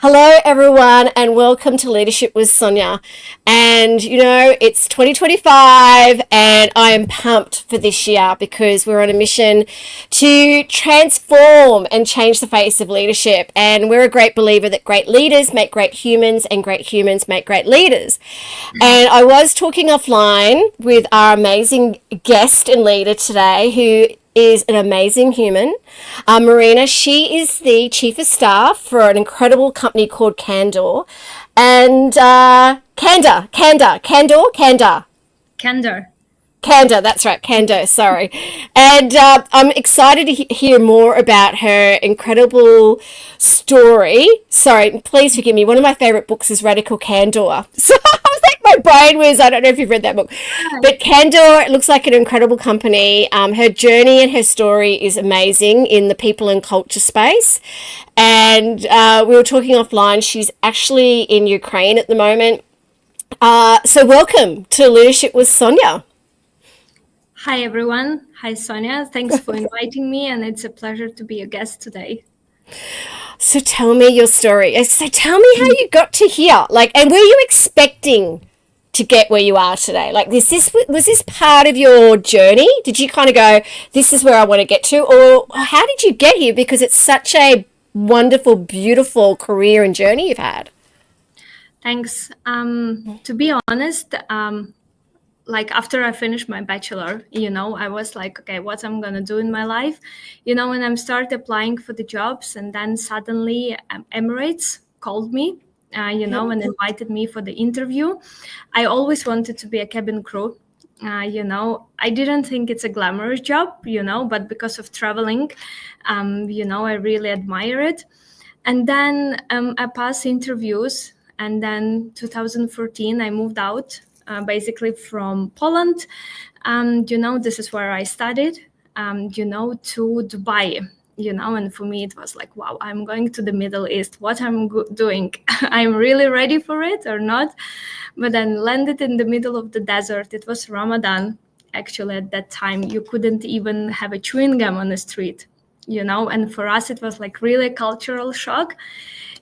Hello, everyone, and welcome to Leadership with Sonia. And it's 2025, and I am pumped for this year because we're on a mission to transform and change the face of leadership. And we're a great believer that great leaders make great humans, and great humans make great leaders. And I was talking offline with our amazing guest and leader today, who is an amazing human. Maryna, she is the chief of staff for an incredible company called Candor. And Candor. Candor, that's right, Candor, sorry. And I'm excited to hear more about her incredible story. Sorry, please forgive me. One of my favorite books is Radical Candor. So I was like, my brain was, I don't know if you've read that book. But Candor, it looks like an incredible company. Her journey and her story is amazing in the people and culture space. And we were talking offline. She's actually in Ukraine at the moment. So welcome to Leadership with Sonia. Hi, everyone. Hi, Sonia. Thanks for inviting me, and it's a pleasure to be a guest today. So tell me your story. So tell me how you got to here. And were you expecting to get where you are today? Was this part of your journey? Did you kind of go, this is where I want to get to? Or how did you get here? Because it's such a wonderful, beautiful career and journey you've had. Thanks. To be honest, after I finished my bachelor, I was like, okay, what I'm going to do in my life, and I started applying for the jobs, and then suddenly Emirates called me, and invited me for the interview. I always wanted to be a cabin crew. I didn't think it's a glamorous job, but because of traveling, I really admire it. And then I passed interviews, and then 2014, I moved out. Basically from Poland, this is where I studied, to Dubai, and for me it was like, wow, I'm going to the Middle East. What I'm doing? I'm really ready for it or not? But then landed in the middle of the desert. It was Ramadan. Actually, at that time, you couldn't even have a chewing gum on the street, and for us, it was like really a cultural shock,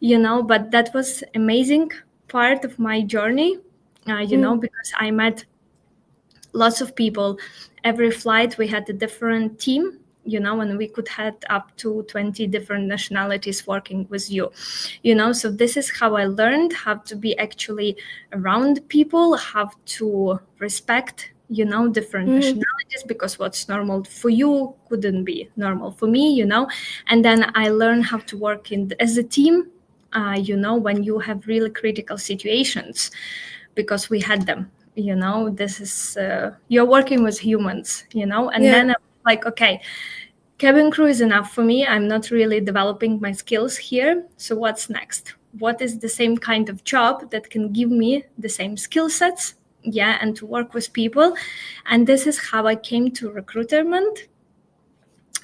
but that was amazing part of my journey. Because I met lots of people. Every flight we had a different team, and we could have up to 20 different nationalities working with you, so this is how I learned how to be actually around people, how to respect, different nationalities, because what's normal for you couldn't be normal for me, and then I learned how to work as a team, when you have really critical situations, because we had them, this is, you're working with humans, and then I'm like, okay, cabin crew is enough for me. I'm not really developing my skills here. So what's next? What is the same kind of job that can give me the same skill sets? Yeah, and to work with people. And this is how I came to recruitment.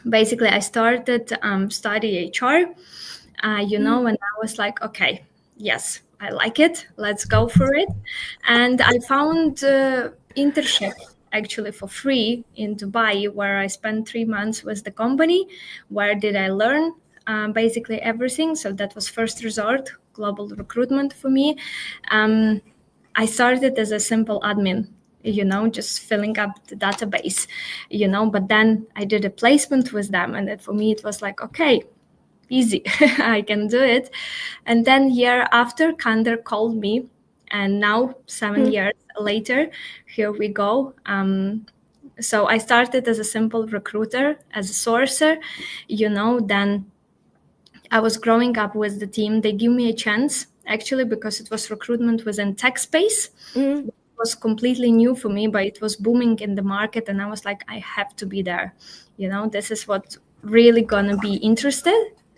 Basically, I started study HR, and I was like, okay, yes, I like it. Let's go for it. And I found internship actually for free in Dubai, where I spent 3 months with the company. Where did I learn basically everything? So that was first resort, global recruitment for me. I started as a simple admin, just filling up the database, but then I did a placement with them. And for me, it was like, okay, easy, I can do it. And then year after, Candor called me, and now 7 years later, here we go. So I started as a simple recruiter, as a sourcer, then I was growing up with the team. They give me a chance, actually, because it was recruitment within tech space. It was completely new for me, but it was booming in the market, and I was like, I have to be there. This is what really gonna be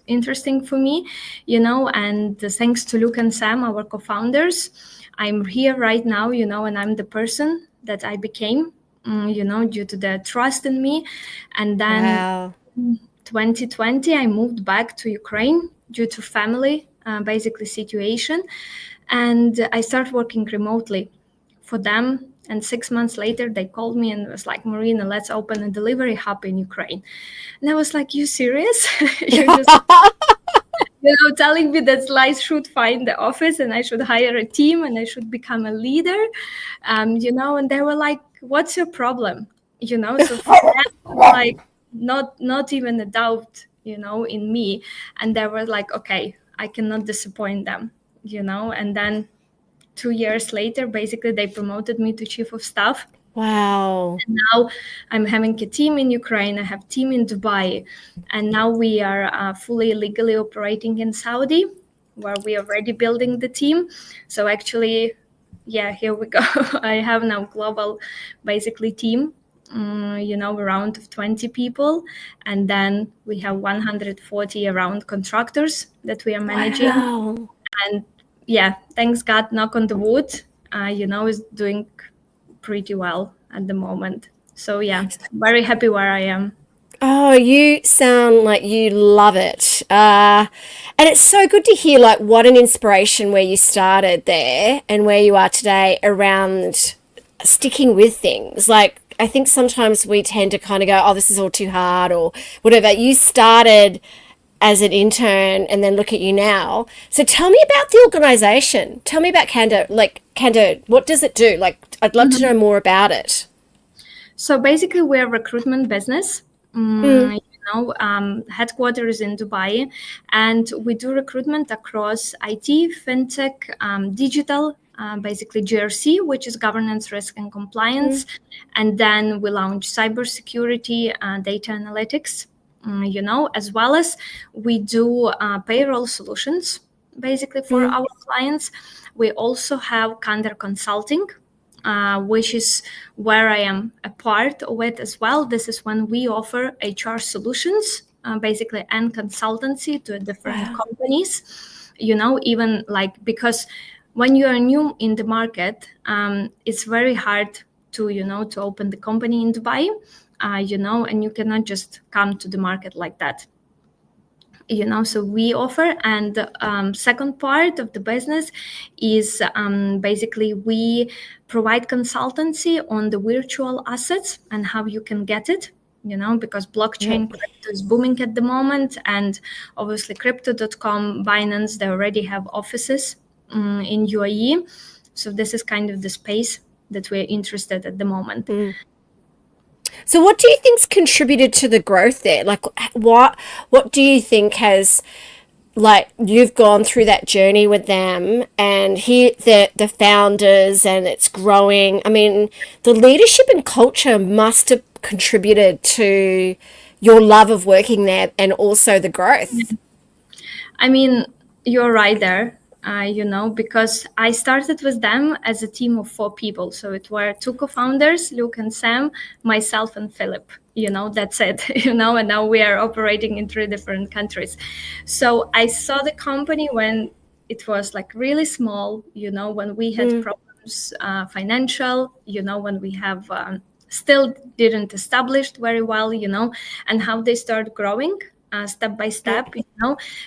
interesting for me, and thanks to Luke and Sam, our co-founders, I'm here right now, and I'm the person that I became, due to their trust in me. And then 2020, I moved back to Ukraine due to family, basically situation. And I started working remotely for them. And 6 months later, they called me and was like, Maryna, let's open a delivery hub in Ukraine. And I was like, you serious? telling me that I should find the office and I should hire a team and I should become a leader, and they were like, "What's your problem?" So for them, like not even a doubt, in me, and they were like, "Okay, I cannot disappoint them," and then 2 years later, basically, they promoted me to chief of staff. Wow. And now I'm having a team in Ukraine. I have a team in Dubai. And now we are fully legally operating in Saudi, where we are already building the team. So actually, yeah, here we go. I have now global, basically, team, around of 20 people. And then we have 140 around contractors that we are managing. Wow. And yeah, thanks God, knock on the wood, is doing pretty well at the moment. So yeah, very happy where I am. Oh, you sound like you love it. And it's so good to hear like what an inspiration where you started there and where you are today around sticking with things. Like I think sometimes we tend to kind of go, oh, this is all too hard or whatever. You started as an intern and then look at you now. So tell me about the organization. Tell me about Cando. Like Cando, what does it do? Like I'd love to know more about it. So basically, we're a recruitment business. Headquarters in Dubai, and we do recruitment across IT, fintech, digital, basically GRC, which is governance, risk, and compliance, and then we launch cybersecurity, data analytics, as well as we do payroll solutions, basically for our clients. We also have Candor Consulting, which is where I am a part of it as well. This is when we offer HR solutions, basically, and consultancy to different companies. Even like because when you are new in the market, it's very hard to to open the company in Dubai, and you cannot just come to the market like that. So we offer, and second part of the business is basically we provide consultancy on the virtual assets and how you can get it, because blockchain crypto is booming at the moment, and obviously crypto.com, Binance, they already have offices in UAE. So this is kind of the space that we're interested at the moment. So what do you think's contributed to the growth there? Like what do you think has like you've gone through that journey with them and here the founders and it's growing. I mean, the leadership and culture must have contributed to your love of working there and also the growth. I mean, you're right there, because I started with them as a team of 4 people. So it were 2 co-founders, Luke and Sam, myself and Philip. That's it, and now we are operating in 3 different countries. So I saw the company when it was like really small, when we had problems, financial, when we have still didn't established very well, and how they start growing. Step by step,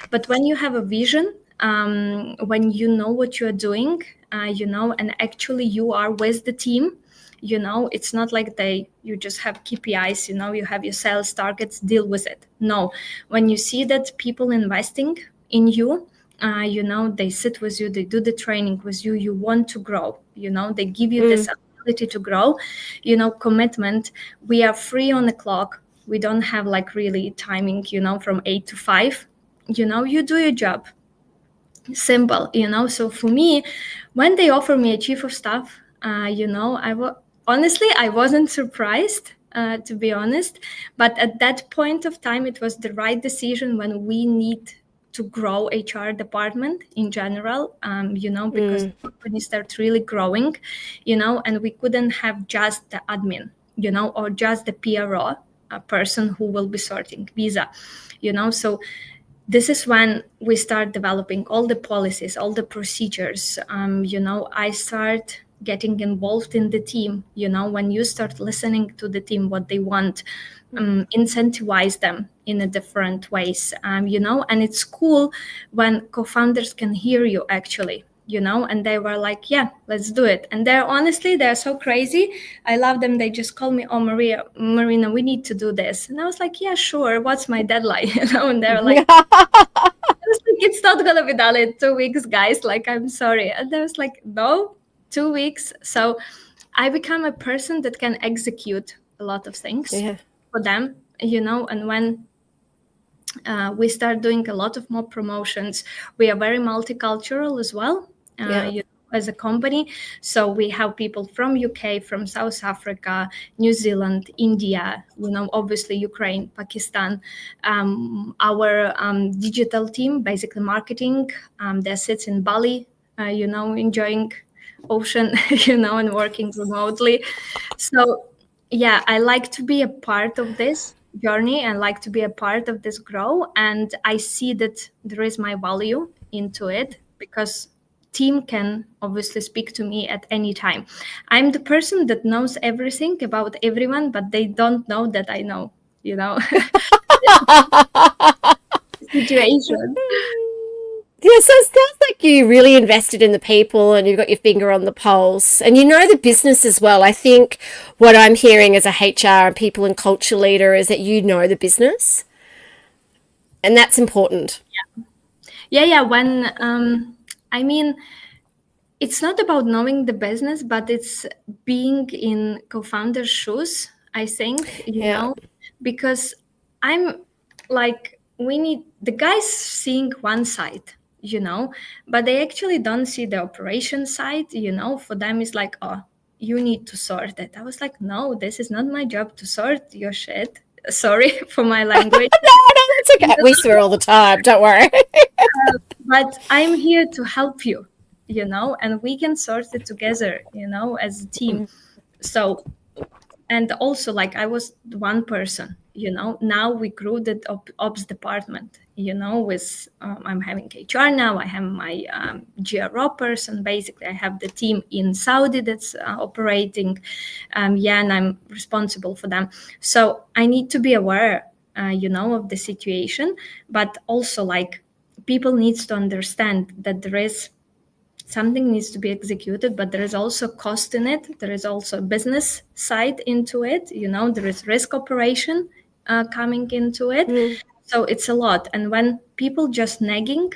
but when you have a vision, when you know what you're doing, and actually you are with the team, it's not like you just have KPIs, you have your sales targets, deal with it. No, when you see that people investing in you, they sit with you, they do the training with you, you want to grow, they give you this ability to grow, commitment. We are free on the clock. We don't have like really timing, from 8 to 5. You do your job. Simple, So for me, when they offer me a chief of staff, honestly, I wasn't surprised, to be honest. But at that point of time, it was the right decision when we need to grow HR department in general, because the company starts really growing, and we couldn't have just the admin, or just the PRO, a person who will be sorting visa, so this is when we start developing all the policies, all the procedures. I start getting involved in the team, when you start listening to the team, what they want, incentivize them in a different ways, and it's cool when co-founders can hear you actually, and they were like, yeah, let's do it. And they're so crazy. I love them. They just call me, oh, Maryna, we need to do this. And I was like, yeah, sure. What's my deadline? And they're like, I was like, it's not gonna be done in 2 weeks, guys. Like, I'm sorry. And I was like, no, 2 weeks. So I become a person that can execute a lot of things for them, and when we start doing a lot of more promotions, we are very multicultural as well, as a company. So we have people from UK, from South Africa, New Zealand, India, obviously Ukraine, Pakistan. Our digital team, basically marketing, that sits in Bali, enjoying ocean, and working remotely. So yeah, I like to be a part of this journey and like to be a part of this grow. And I see that there is my value into it, because team can obviously speak to me at any time. I'm the person that knows everything about everyone, but they don't know that I know, situation. Yeah, so it sounds like you really invested in the people and you've got your finger on the pulse and you know the business as well. I think what I'm hearing as a HR and people and culture leader is that you know the business, and that's important. Yeah. When I mean, it's not about knowing the business, but it's being in co-founder's shoes, I think, because I'm like, we need the guys seeing one side, but they actually don't see the operation side, for them it's like, oh, you need to sort it. I was like, no, this is not my job to sort your shit. Sorry for my language. No, that's okay. We swear all the time. Don't worry. But I'm here to help you, and we can sort it together, as a team. So, and also, like, I was one person, now we grew the ops department, with I'm having HR now. I have my GRO person. Basically, I have the team in Saudi that's operating, and I'm responsible for them. So I need to be aware, of the situation, but also, like, people needs to understand that there is something needs to be executed, but there is also cost in it. There is also a business side into it. There is risk operation coming into it. So it's a lot. And when people just nagging,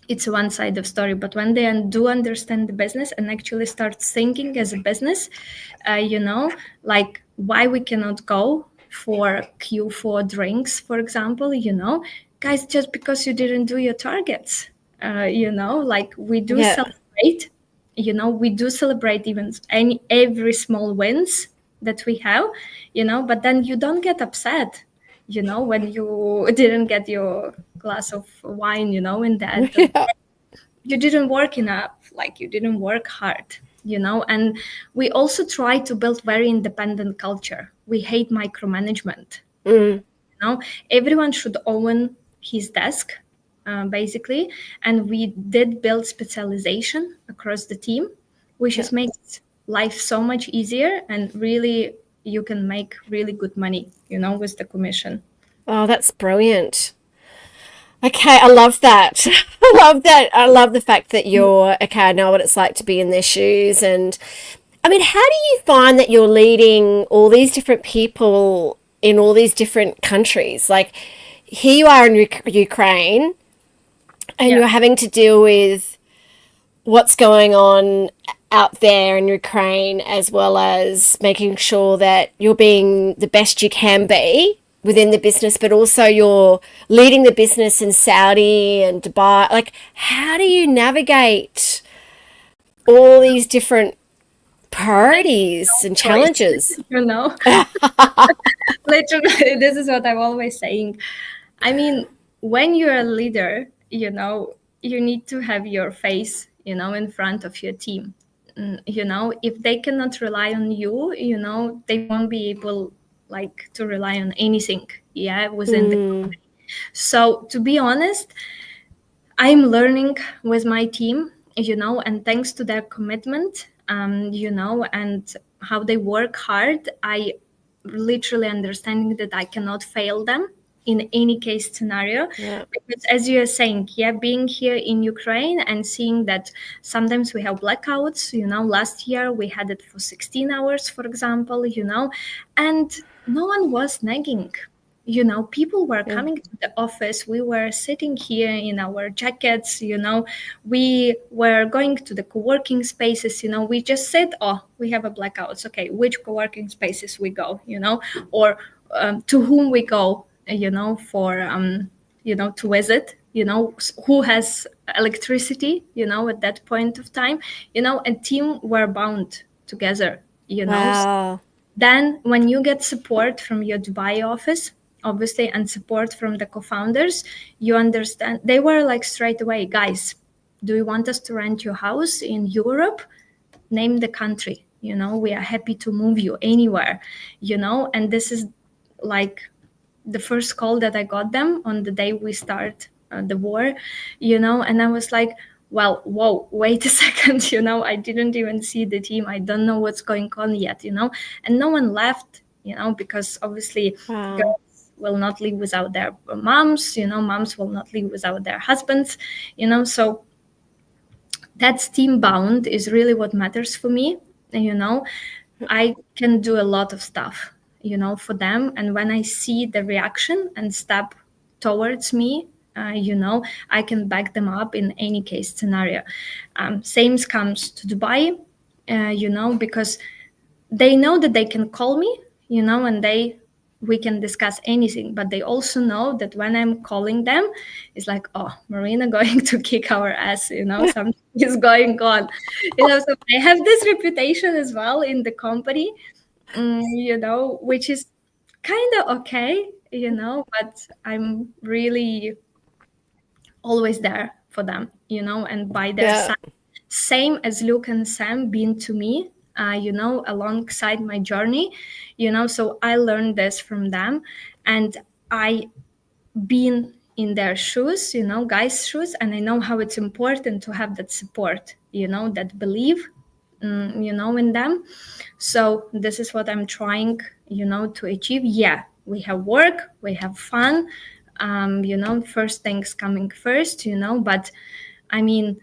it's one side of story. But when they do understand the business and actually start thinking as a business, like why we cannot go for Q4 drinks, for example, guys, just because you didn't do your targets, like we do celebrate, we do celebrate even every small wins that we have, but then you don't get upset, when you didn't get your glass of wine, in that you didn't work enough, like you didn't work hard, and we also try to build very independent culture. We hate micromanagement. Everyone should own his desk, basically, and we did build specialization across the team, which just makes life so much easier, and really you can make really good money, with the commission. Oh, that's brilliant. Okay, I love that. I love that. I love the fact that you're okay. I know what it's like to be in their shoes. And I mean, how do you find that you're leading all these different people in all these different countries? Like, here you are in Ukraine, and you're having to deal with what's going on out there in Ukraine, as well as making sure that you're being the best you can be within the business, but also you're leading the business in Saudi and Dubai. Like, how do you navigate all these different priorities and challenges? Literally, this is what I'm always saying. I mean, when you're a leader, you need to have your face, in front of your team. If they cannot rely on you, they won't be able, like, to rely on anything, within the company. So to be honest, I'm learning with my team, and thanks to their commitment, and how they work hard, I literally understanding that I cannot fail them, in any case scenario. Yeah. Because as you are saying, yeah, being here in Ukraine and seeing that sometimes we have blackouts, last year we had it for 16 hours, for example, and no one was nagging. People were Yeah. coming to the office. We were sitting here in our jackets, we were going to the co-working spaces, we just said, oh, we have a blackouts. Okay, which co-working spaces we go, or to whom we go, for, to visit, who has electricity, at that point of time, and team were bound together, Wow. then, when you get support from your Dubai office, obviously, and support from the co founders, you understand. They were like straight away, guys, do you want us to rent your house in Europe? Name the country. We are happy to move you anywhere, and this is like the first call that I got them on the day we start the war, and I was like, well, whoa, wait a second, I didn't even see the team. I don't know what's going on yet, and no one left, because obviously Wow. girls will not live without their moms, moms will not live without their husbands, so that team bound is really what matters for me, I can do a lot of stuff, for them. And when I see the reaction and step towards me, I can back them up in any case scenario. Same comes to Dubai, because they know that they can call me, and we can discuss anything, but they also know that when I'm calling them, it's like, oh, Maryna going to kick our ass, something is going on, so I have this reputation as well in the company, which is kind of okay, but I'm really always there for them, and by their Yeah. side, same as Luke and Sam been to me, alongside my journey, so I learned this from them, and I been in their shoes, guys' shoes, and I know how it's important to have that support, that belief, in them. So this is what I'm trying, to achieve. Yeah, we have work, we have fun, first things coming first, but I mean,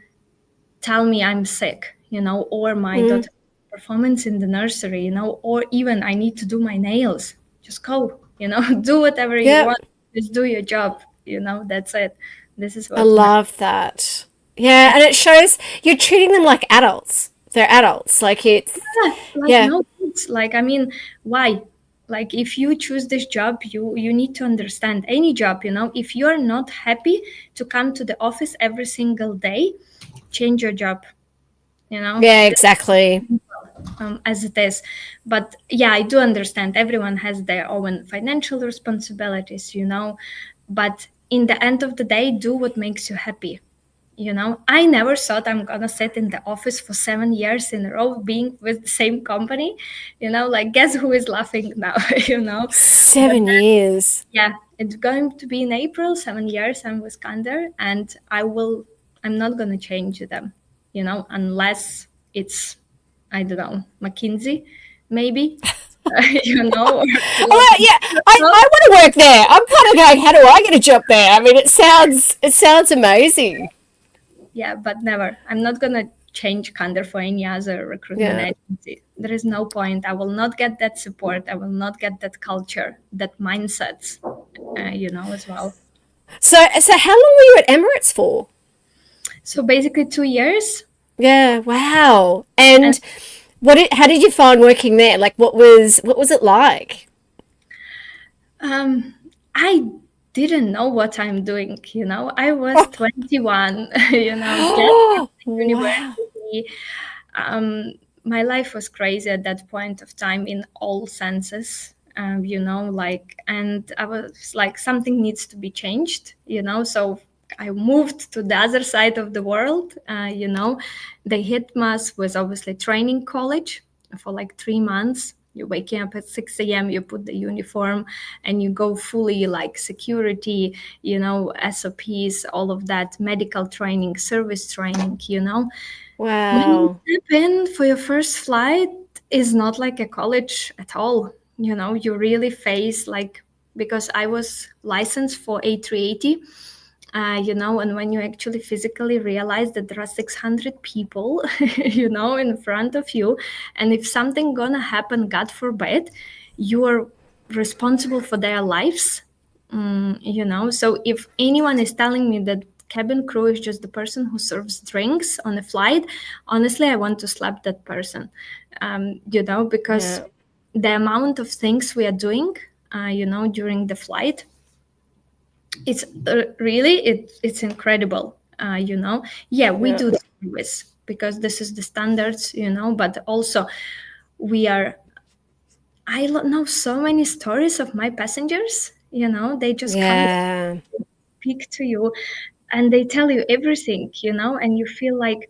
tell me I'm sick, or my Mm. daughter performance in the nursery, or even I need to do my nails. Just go, do whatever you Yeah. want. Just do your job, that's it. This is I what matters. love that. Yeah, and it shows you're treating them like adults. They're adults. Like it's Like yeah. no kids. Like, I mean, why? Like, if you choose this job, you need to understand any job, if you're not happy to come to the office every single day, change your job, Yeah, exactly. as it is. But yeah, I do understand everyone has their own financial responsibilities, but in the end of the day, do what makes you happy. I never thought I'm gonna sit in the office for 7 years in a row being with the same company, like, guess who is laughing now, but 7 years. yeah, it's going to be in April, 7 years I'm with Kander, and I'm not gonna change them, unless it's, I don't know, McKinsey, maybe, or Oh yeah, I want to work there. I'm kind of going, how do I get a job there? I mean, it sounds amazing. yeah, but never. I'm not gonna change Kander for any other recruitment Yeah. agency. There is no point. I will not get that support. I will not get that culture, that mindsets, as well. So how long were you at Emirates for? So basically 2 years. Yeah. Wow. And And how did you find working there? Like, what was it like? I didn't know what I'm doing, I was 21, just Oh, wow. university. Um, my life was crazy at that point of time in all senses, like, and I was like, something needs to be changed, so I moved to the other side of the world. They hit us with obviously training college for like 3 months. You're waking up at 6 a.m., you put the uniform, and you go fully like security, SOPs, all of that, medical training, service training, when you Wow. step in for your first flight is not like a college at all. You really face like because I was licensed for A380. And when you actually physically realize that there are 600 people, in front of you, and if something gonna happen, God forbid, you are responsible for their lives. So if anyone is telling me that cabin crew is just the person who serves drinks on a flight, honestly, I want to slap that person, because the amount of things we are doing, during the flight, it's it's incredible. We do service because this is the standards, but also we are I know so many stories of my passengers, they just come speak to you and they tell you everything, and you feel like,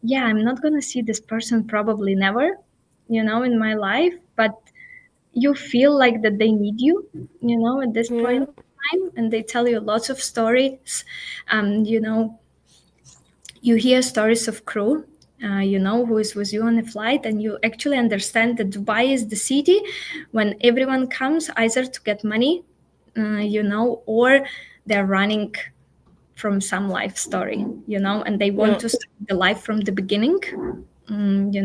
yeah, I'm not going to see this person probably never, in my life, but you feel like that they need you, at this point in time, and they tell you lots of stories. You hear stories of crew, who is with you on a flight, and you actually understand that Dubai is the city when everyone comes either to get money, or they're running from some life story, and they want to start the life from the beginning. And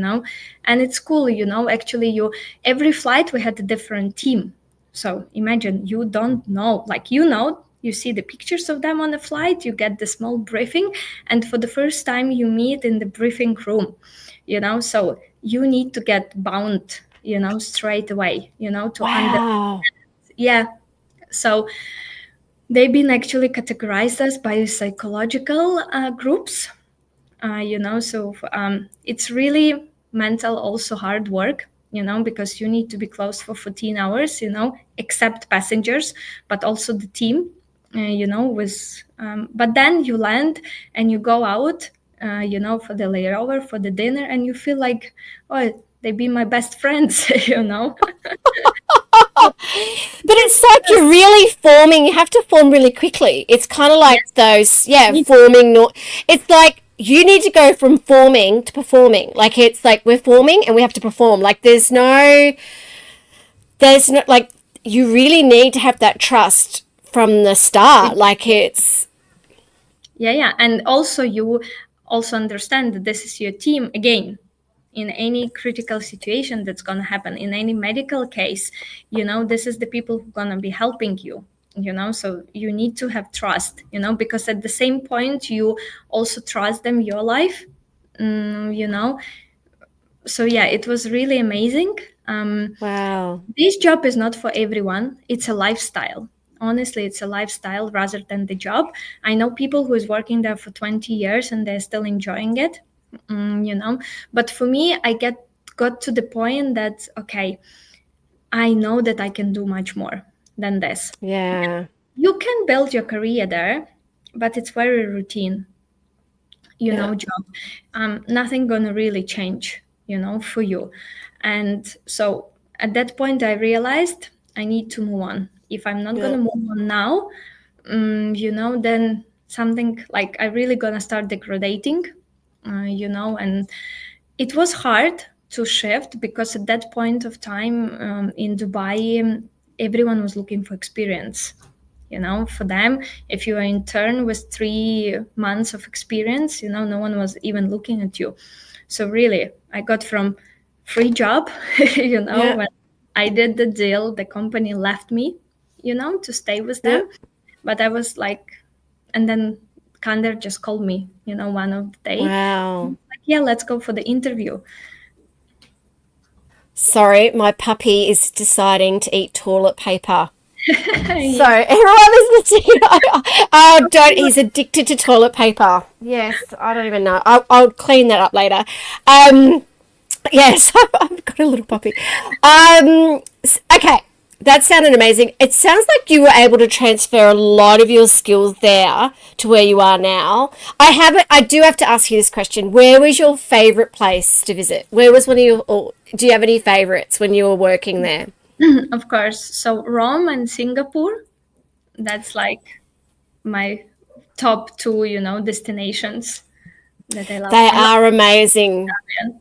it's cool, actually every flight we had a different team. So imagine, you don't know, like, you see the pictures of them on the flight, you get the small briefing, and for the first time you meet in the briefing room, so you need to get bound, straight away, to understand. Yeah. So they've been actually categorized as by psychological groups, it's really mental, also hard work, because you need to be close for 14 hours, except passengers, but also the team, but then you land and you go out, for the layover, for the dinner, and you feel like, oh, they be my best friends, But it's like you're really forming, you have to form really quickly. It's kind of like those, forming. It's like you need to go from forming to performing. Like, it's like we're forming and we have to perform. Like, like, you really need to have that trust from the start. Like, it's. Yeah. And also, you also understand that this is your team again. In any critical situation that's going to happen, in any medical case, this is the people who are going to be helping you, so you need to have trust, because at the same point you also trust them your life, so yeah, it was really amazing. Wow. This job is not for everyone. It's a lifestyle. Honestly, it's a lifestyle rather than the job. I know people who is working there for 20 years and they're still enjoying it, but for me, I got to the point that, okay, I know that I can do much more than this. Yeah. You can build your career there, but it's very routine, job. Nothing gonna really change, for you. And so at that point, I realized I need to move on. If I'm not gonna move on now, then something like I really gonna start degrading, and it was hard to shift because at that point of time, in Dubai, everyone was looking for experience. For them, if you are intern with 3 months of experience, no one was even looking at you. So really, I got from free job, when I did the deal, the company left me, to stay with them. But I was like, and then Kander just called me, one of the day. Wow. Like, yeah, let's go for the interview. Sorry, my puppy is deciding to eat toilet paper. So everyone is listening. Don't. He's addicted to toilet paper. Yes, I don't even know. I'll clean that up later. Yes, I've got a little puppy. Okay, that sounded amazing. It sounds like you were able to transfer a lot of your skills there to where you are now. I do have to ask you this question. Where was your favorite place to visit? Where was one of your? Or do you have any favorites when you were working there? Of course. So Rome and Singapore, that's like my top 2, destinations that I love. They are amazing. Italian.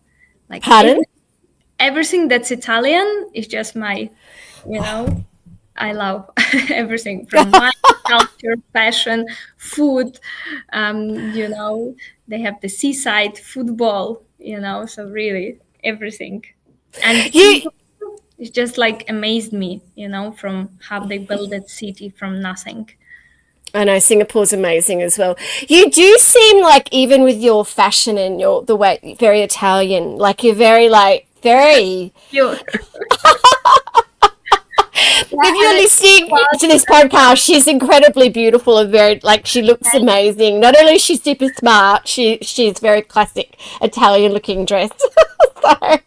Like, Pardon? everything that's Italian is just my, I love everything from wine, culture, fashion, food. You know, they have the seaside, football, you know, so really everything. And You, Singapore, it just like amazed me, you know, from how they built that city from nothing. I know Singapore's amazing as well. You do seem like, even with your fashion and your the way, very Italian. Like you're very like very. You, yeah, If and you're I listening to was, this podcast, she's incredibly beautiful and very like she looks amazing. Not only is she super smart, she's very classic Italian looking dress. So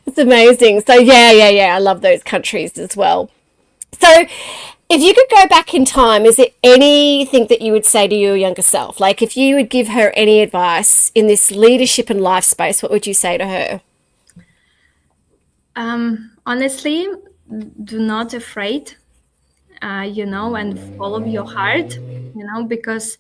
it's amazing. So yeah. I love those countries as well. So if you could go back in time, is there anything that you would say to your younger self? Like if you would give her any advice in this leadership and life space, what would you say to her? honestly, do not afraid, you know, and follow your heart, you know, because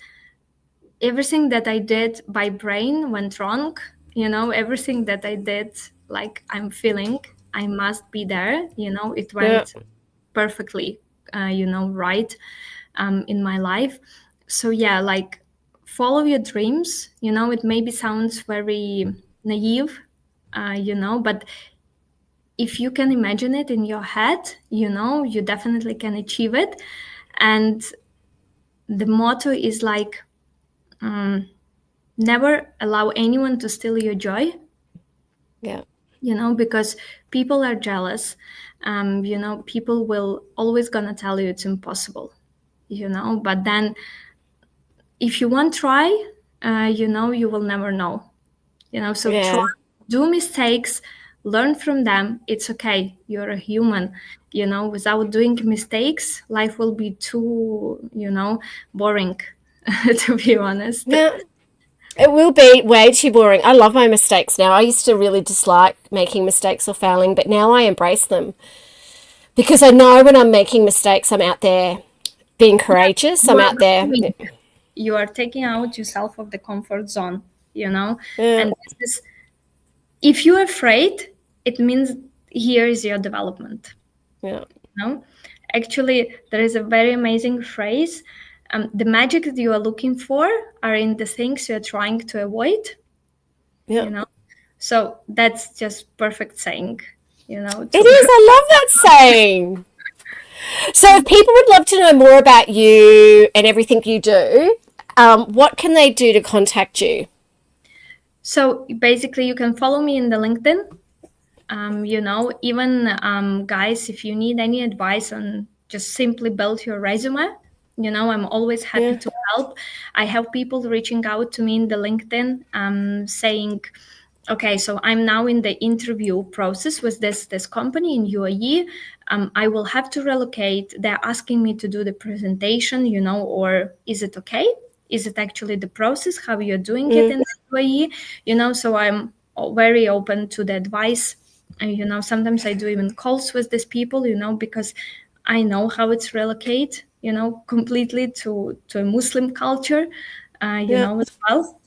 everything that I did by brain went wrong. You know, everything that I did, like I'm feeling, I must be there. You know, it Yeah, went perfectly, you know, right in my life. So yeah, like follow your dreams. You know, it maybe sounds very naive, you know, but if you can imagine it in your head, you know, you definitely can achieve it. And the motto is like, never allow anyone to steal your joy, yeah, you know, because people are jealous. You know, people will always gonna tell you it's impossible, you know, but then if you won't try, you know, you will never know, you know, so try, yeah. do mistakes, learn from them. It's okay, you're a human, you know. Without doing mistakes, life will be too, you know, boring, to be honest. Yeah. It will be way too boring. I love my mistakes now. I used to really dislike making mistakes or failing, but now I embrace them because I know when I'm making mistakes, I'm out there being courageous. You I'm are out there. growing. You are taking out yourself of the comfort zone, you know. Yeah, And this is, if you're afraid, it means here is your development, yeah, you know. Actually, there is a very amazing phrase, the magic that you are looking for are in the things you're trying to avoid, yeah. you know. So that's just perfect saying, you know, It to is. I love that saying. So, if people would love to know more about you and everything you do, what can they do to contact you? so basically you can follow me in the LinkedIn. You know, even guys, if you need any advice on just simply build your resume, you know, I'm always happy Yeah, to help. I have people reaching out to me in the LinkedIn, saying, okay, so I'm now in the interview process with this company in UAE. I will have to relocate. They're asking me to do the presentation, you know, or is it okay? Is it actually the process? How you're doing it mm, in the UAE? You know, so I'm very open to the advice. And, you know, sometimes I do even calls with these people, you know, because I know how it's relocate, you know, completely to a Muslim culture, you yeah, know, as well.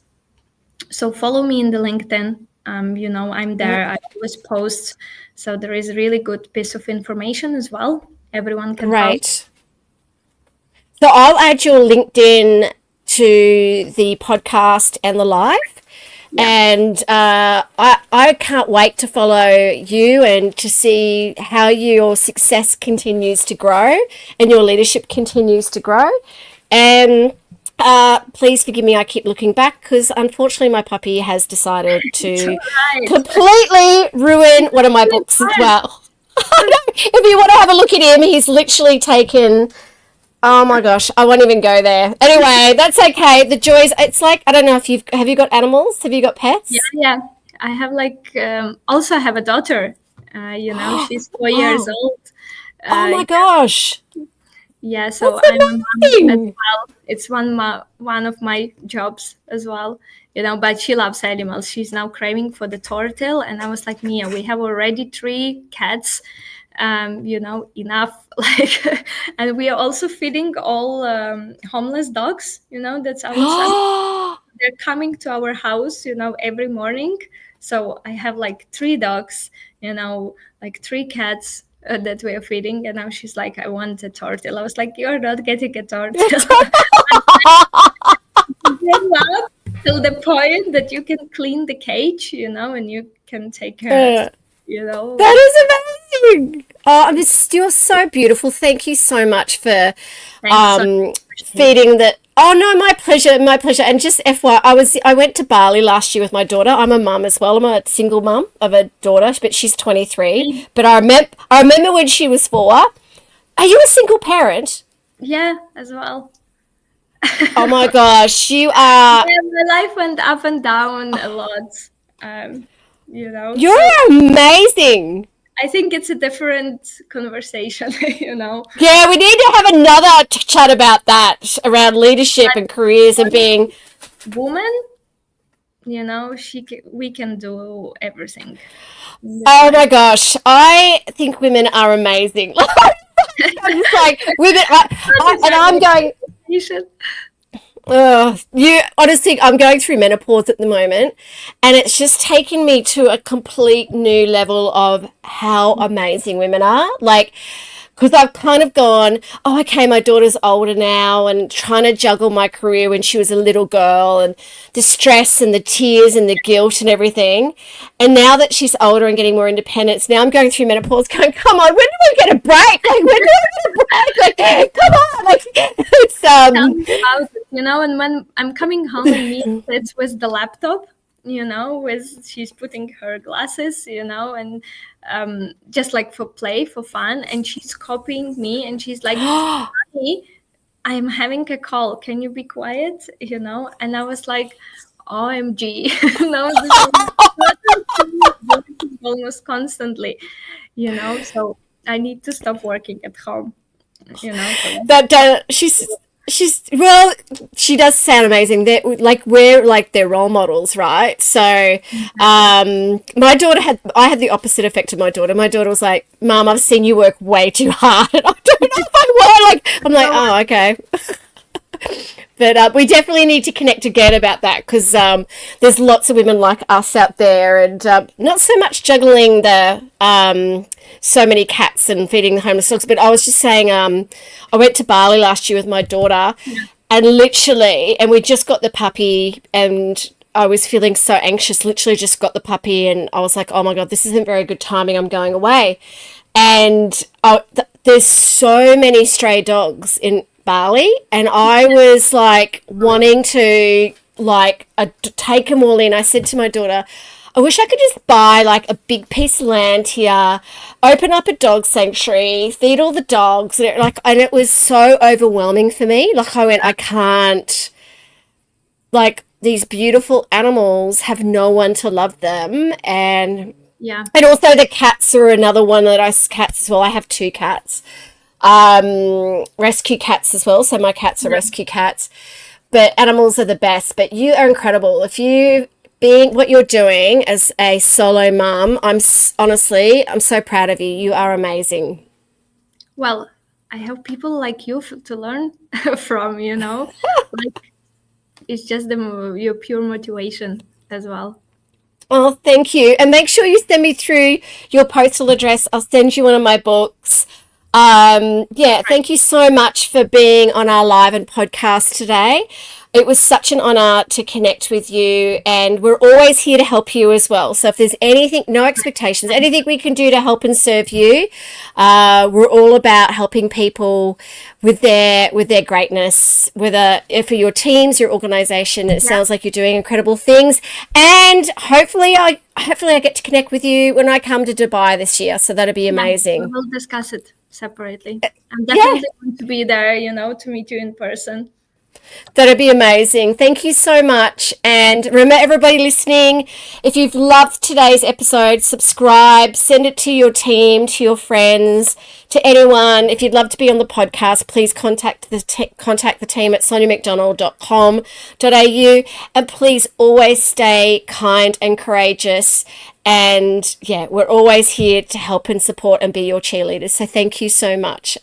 So follow me in the LinkedIn. You know, I'm yeah. there. I always post. So there is a really good piece of information as well. Everyone can follow. Great. So, I'll add your LinkedIn to the podcast and the live. Yeah. And I can't wait to follow you and to see how your success continues to grow and your leadership continues to grow. And please forgive me, I keep looking back because unfortunately my puppy has decided It's to all right. completely ruin one of my Really books as fun. well. If you want to have a look at him, he's literally taken. Oh my gosh, I won't even go there. Anyway, that's okay. The joys. It's like I don't know if you've have you got animals? Have you got Yeah, pets? yeah. I have like also I have a daughter. You know, she's 4 years Wow. old. Oh my Yeah, gosh. yeah. So That's I'm a mom as amazing. well. It's one of my jobs as well. You know, but she loves animals. She's now craving for the turtle, and I was like, Mia, we have already 3 cats. You know, enough. Like, and we are also feeding all homeless dogs. You know, that's outside. They're coming to our house, you know, every morning. So I have like 3 dogs, you know, like 3 cats. that we are feeding, and now she's like, I want a turtle. I was like, you're not getting a turtle. Grow up till the point that you can clean the cage, and you can take care, That is amazing. Oh, you're so beautiful. Thank you so much for feeding that. Oh no, my pleasure, my pleasure. And just FYI, I went to Bali last year with my daughter. I'm a mum as well. I'm a single mum of a daughter, but she's 23. But I remember when she was 4. Are you a single parent? Yeah, as well. Oh my gosh, you are. Yeah, my life went up and down a lot. You're amazing. I think it's a different conversation, Yeah, we need to have another chat about that around leadership and careers and being woman. We can do everything. Oh my gosh, I think women are amazing. I'm just like women, and I'm going. Honestly, I'm going through menopause at the moment, and it's just taken me to a complete new level of how amazing women are. Like, because I've kind of gone, oh, okay, my daughter's older now, and trying to juggle my career when she was a little girl, and the stress and the tears and the guilt and everything. And now that she's older and getting more independence, now I'm going through menopause, going, come on, when do we get a break? Like, when do I get a break? Like, come on, like, it's and when I'm coming home and me sits with the laptop, she's putting her glasses, and just like for play, for fun, and she's copying me, and she's like, Honey, I'm having a call, can you be quiet? And I was like, OMG, almost constantly, so I need to stop working at home, that well, she does sound amazing. We're like their role models, right? So my daughter I had the opposite effect of my daughter. My daughter was like, Mom, I've seen you work way too hard. I don't know if I will. I'm like, oh, okay. But we definitely need to connect again about that, because there's lots of women like us out there, and not so much juggling the so many cats and feeding the homeless dogs. But I was just saying, I went to Bali last year with my daughter, and we just got the puppy, and I was feeling so anxious, literally just got the puppy, and I was like, oh my God, this isn't very good timing. I'm going away. And there's so many stray dogs in Bali, and I was like wanting to take them all in. I said to my daughter, I wish I could just buy like a big piece of land here, open up a dog sanctuary, feed all the dogs, and it was so overwhelming for me. Like, I went, I can't, like, these beautiful animals have no one to love them. And also the cats are another one cats as well. I have 2 cats. Rescue cats as well, so my cats are rescue cats, but animals are the best. But you are incredible. If you being what you're doing as a solo mum, I'm so proud of you. You are amazing. Well, I have people like you to learn from, like, it's just your pure motivation as well. Oh, thank you. And make sure you send me through your postal address. I'll send you one of my books. Thank you so much for being on our live and podcast today. It was such an honor to connect with you, and we're always here to help you as well. So if there's anything, no expectations, anything we can do to help and serve you, we're all about helping people with their greatness, for your teams, your organization. It sounds like you're doing incredible things, and hopefully I get to connect with you when I come to Dubai this year. So that'll be amazing. We'll discuss it separately. I'm definitely going to be there, to meet you in person. That'd be amazing. Thank you so much. And remember, everybody listening, if you've loved today's episode, subscribe, send it to your team, to your friends, to anyone. If you'd love to be on the podcast, please contact the team at soniamcdonald.com.au, and please always stay kind and courageous. And we're always here to help and support and be your cheerleaders. So thank you so much.